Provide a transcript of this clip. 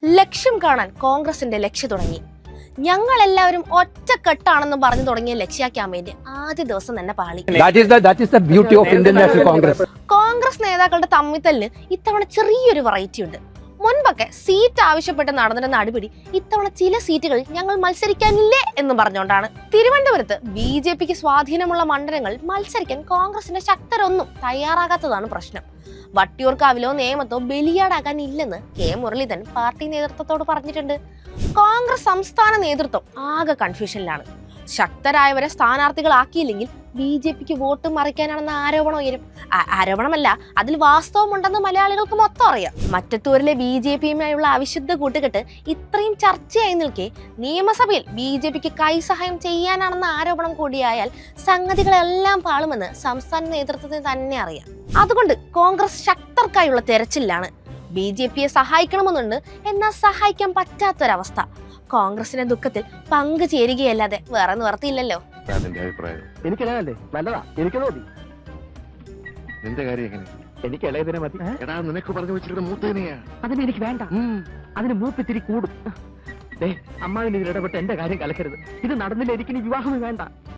ലക്ഷ്യം കാണാൻ കോൺഗ്രസിന്റെ ലക്ഷ്യം തുടങ്ങി. ഞങ്ങൾ എല്ലാവരും ഒറ്റക്കെട്ടാണെന്ന് പറഞ്ഞു തുടങ്ങിയ ലക്ഷ്യ ക്യാമ്പയിന്റെ ആദ്യ ദിവസം തന്നെ പാളി. കോൺഗ്രസ് നേതാക്കളുടെ തമ്മിത്തലിന് ഇത്തവണ ചെറിയൊരു വെറൈറ്റി ഉണ്ട്. മുൻപൊക്കെ സീറ്റ് ആവശ്യപ്പെട്ട് നടന്നിരുന്ന അടിപിടി ഇത്തവണ ചില സീറ്റുകൾ ഞങ്ങൾ മത്സരിക്കാനില്ലേ എന്ന് പറഞ്ഞുകൊണ്ടാണ്. തിരുവനന്തപുരത്ത് BJPക്ക് സ്വാധീനമുള്ള മണ്ഡലങ്ങൾ മത്സരിക്കാൻ കോൺഗ്രസിന്റെ ശക്തരൊന്നും തയ്യാറാകാത്തതാണ് പ്രശ്നം. വട്ടിയൂർക്കാവിലോ നേമത്തോ ബലിയാടാകാൻ ഇല്ലെന്ന് കെ മുരളീധരൻ പാർട്ടി നേതൃത്വത്തോട് പറഞ്ഞിട്ടുണ്ട്. കോൺഗ്രസ് സംസ്ഥാന നേതൃത്വം ആകെ കൺഫ്യൂഷനിലാണ്. ശക്തരായവരെ സ്ഥാനാർത്ഥികളാക്കിയില്ലെങ്കിൽ BJPക്ക് വോട്ട് മറിക്കാനാണെന്ന ആരോപണം ഉയരും. ആരോപണമല്ല, അതിൽ വാസ്തവമുണ്ടെന്ന് മലയാളികൾക്ക് മൊത്തം അറിയാം. മറ്റത്തൂരിലെ BJPയുമായുള്ള അവിശുദ്ധ കൂട്ടുകെട്ട് ഇത്രയും ചർച്ചയായി നിൽക്കെ നിയമസഭയിൽ BJPക്ക് കൈസഹായം ചെയ്യാനാണെന്ന ആരോപണം കൂടിയായാൽ സംഗതികളെല്ലാം പാളുമെന്ന് സംസ്ഥാന നേതൃത്വത്തിന് തന്നെ അറിയാം. അതുകൊണ്ട് കോൺഗ്രസ് ശക്തർക്കായുള്ള തെരച്ചിലാണ്. BJPയെ സഹായിക്കണമെന്നുണ്ട്, എന്നാൽ സഹായിക്കാൻ പറ്റാത്തൊരവസ്ഥ. കോൺഗ്രസിന്റെ ദുഃഖത്തിൽ പങ്കുചേരുകയല്ലാതെ വേറെ നിവർത്തിയില്ലല്ലോ. എനിക്കല്ലേ നല്ലതാ, എനിക്ക് തോന്നി. നിന്റെ കാര്യം എങ്ങനെ? എനിക്ക് ഇളയതിനെ മതി. എടാ, നിനക്ക് പറഞ്ഞു വെച്ചിട്ട് മൂത്തേനെയാ. അതിന് എനിക്ക് വേണ്ട. അതിന് മൂപ്പിത്തിരി കൂടും. അമ്മാവിന് ഇതിൽ ഇടപെട്ട് എന്റെ കാര്യം കലക്കരുത്. ഇത് നടന്നില്ല, എനിക്ക് വിവാഹം വേണ്ട.